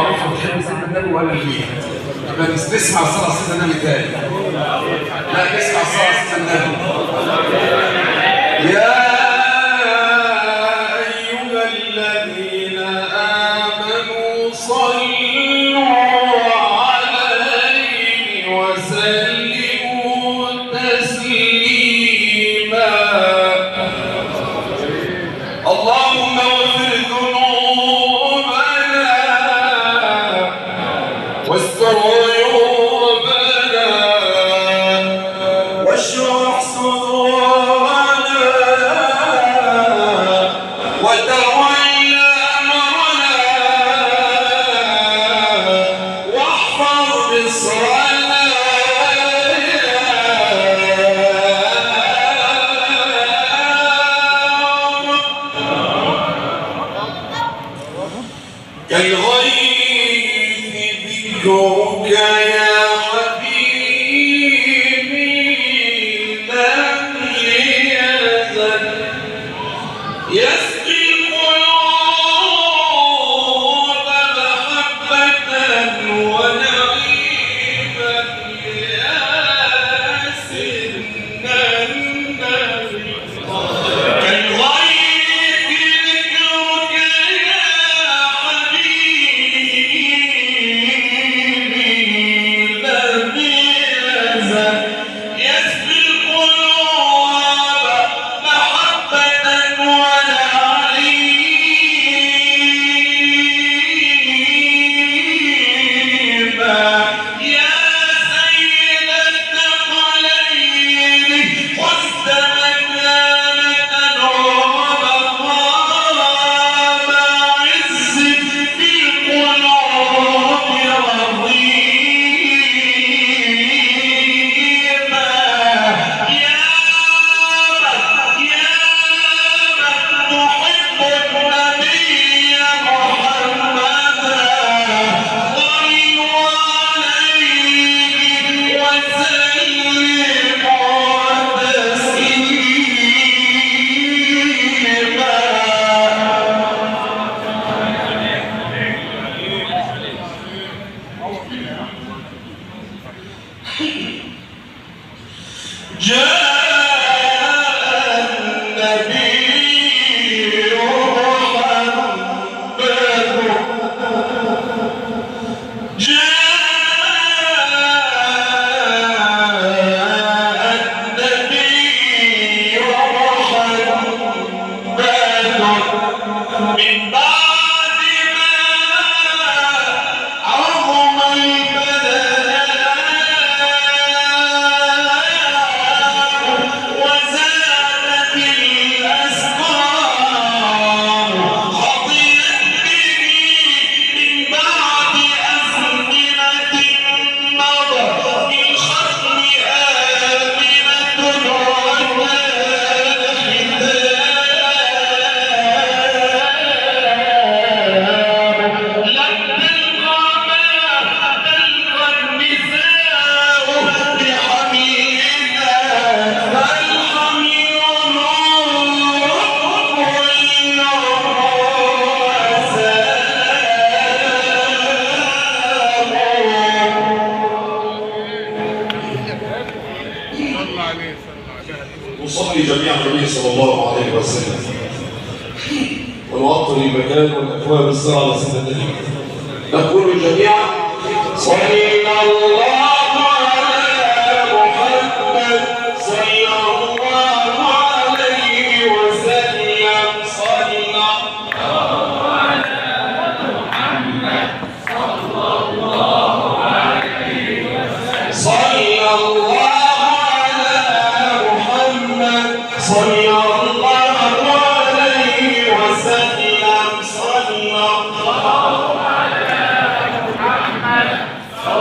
معروفه بتحب سيدنا النبي ولا فيها؟ يبقى نسمع الصلاه على سيدنا النبي تاني. لا نسمع الصلاه على سيدنا النبي. يا ايها الذين امنوا صلوا عليه وسلموا تسليما. اللهم اغفر ذنوبنا واستر عيوبنا واشرح صدورنا وتول امرنا واحفظ مصرنا كالغيث ذكرك يا حبيبي لم يزل يسقي القلوب محبة ونعيما يا سيدنا النبي. كالغيث ذكرك يا حبيبي لم يزل يسقي القلوب محبة ونعيما يا سيد الثقلين خذت مكانة ومقام عز في القلوب رضيما يا محب النبي محمدا صلوا عليه وسلموا تسليما. جاء النبي محمد من بعد ما عظم البلاء وزادت الأسقام خطيت به من بعد أزمنة مضى بالختم آمنة وكان نصلي جميعا النبي صلى الله عليه وسلم ونعطر المكان والأكواب الصلاة على سيدنا النبي. نقول جميعا صلى الله على محمد صلى الله عليه وسلم صلى الله على محمد صلى الله عليه وسلم صلى الله صلى الله عليه وسلم صلى الله على محمد صلى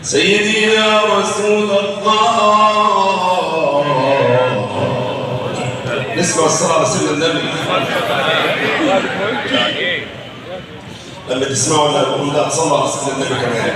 سيدي يا رسول الله، نسمع الصلاة على سيدنا النبي. لما تسمعوا اللي بقول ده صلى على سيدنا النبي كمان.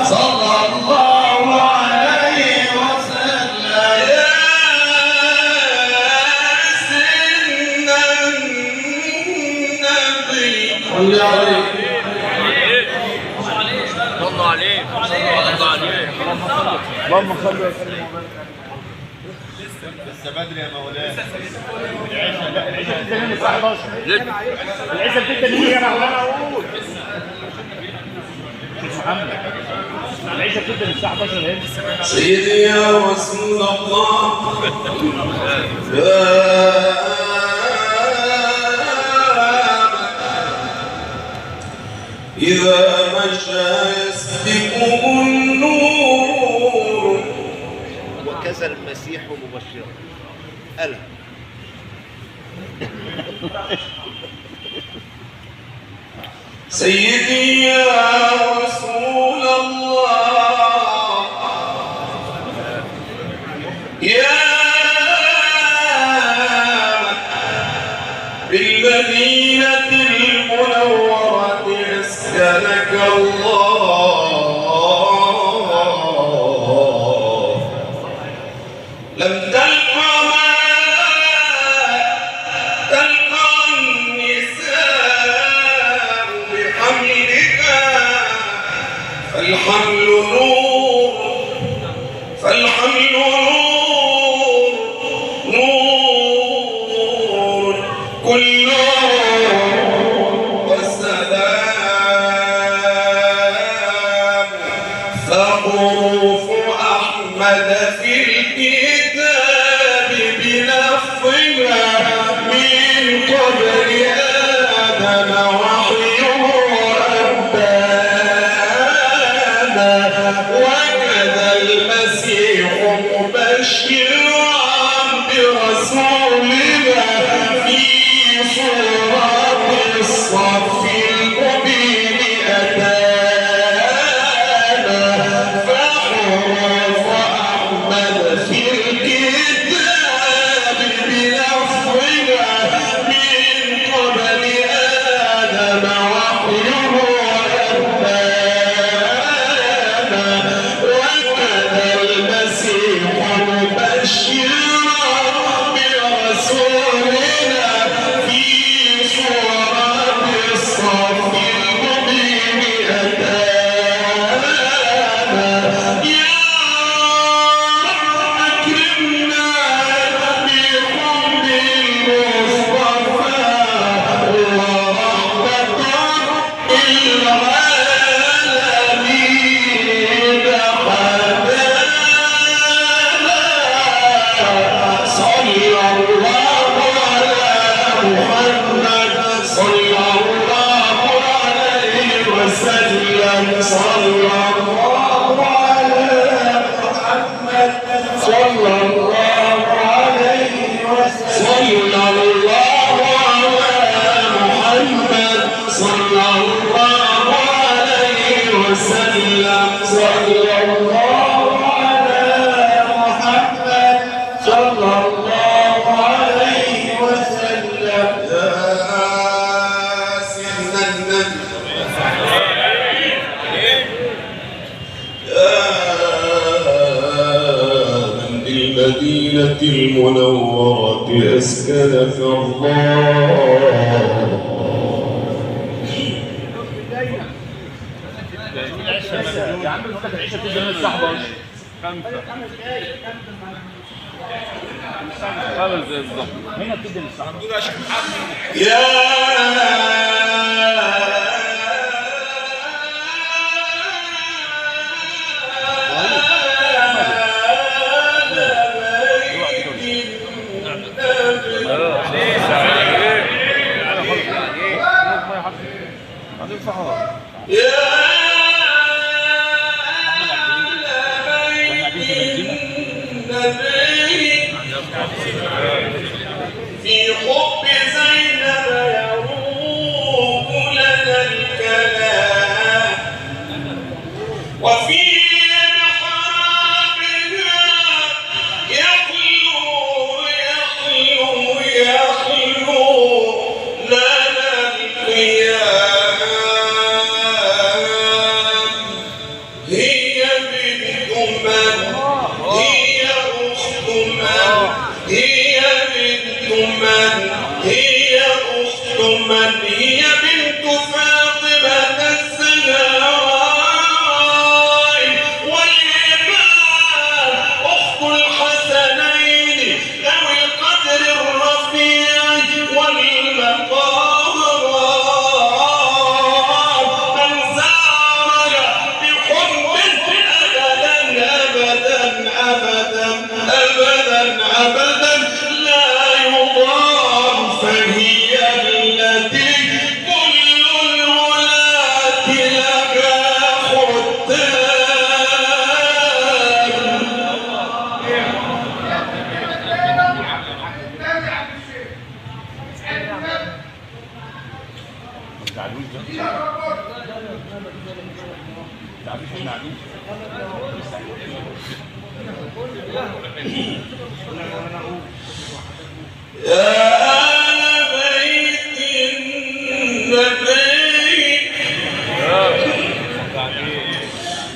صلى الله الله عليك الله عليك اللهم صل وسلم لسه بدري يا مولانا. العشاء بتبدا من الساعه 11. العشاء بتبدا من يا مولانا اقول شيخ محمد العشاء بتبدا من الساعه 11 هنا. سيدي يا رسول الله إذا مشى يسبقه النور وكذا المسيح مبشرا. ألا سيدي يا رسول الله يا بالمدينة المنورة أسكنك الله لم تلقى ما تلقى النساء بحملك فالحمل نور فالحمل نور كله والسلام فحروف أحمد في الكتاب بلفظها من قبل آدم وحيه أبانا وكذا المسيح مبشرا برسولنا في صورة الصف المبين أتانا فحروف أحمد في الكتاب بلفظها من قبل آدم وحيه أبانا وكذا المسيح مبشرا برسولنا في صورة الصف المبين أتانا يا أكرمنا بحب المصطفى ورحمة العالمين حنانا صلى الله على محمد صلى الله عليه وسلم صلى الله على محمد صلى الله عليه وسلم صلى الله على محمد صلى الله عليه وسلم صلى الله على محمد صلى الله عليه وسلم يا سيدنا النبي يا من بالمدينة المنورة أسكنك الله يا عم بقول لك العشاء بتبدا من الساعه 11. 5 بالظبط. هنا بتبدا من الساعه 11. يا في حب زينب يروق لنا الكلام وفي محرابها يخلو لنا القيام هي بنت من هي أخت من هي بنت من هي أخت من هي بنت فاطمة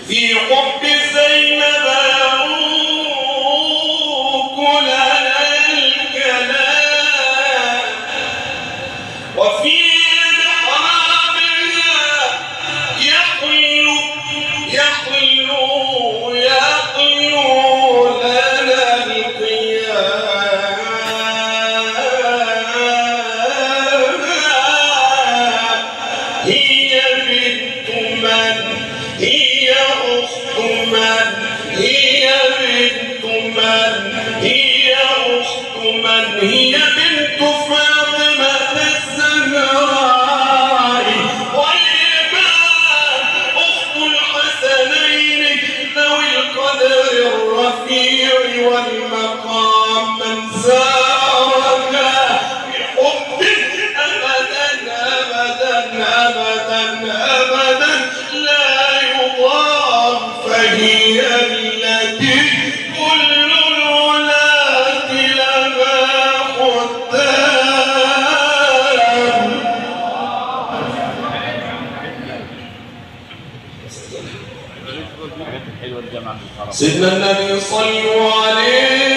في حب زينب كلنا الكلام وفي محرابها يحلو لنا القيام هي بنت من هي أخت من هي بنت من هي أخت من هي بنت فاطمة الزهراء والإمام أخت الحسنين ذوي القدر الرفيع والمقام من زارها بحب أبدا أبدا أبدا أبدا لا يضام فهي التي كل الولاة لها خدام. سيدنا النبي صلوا عليه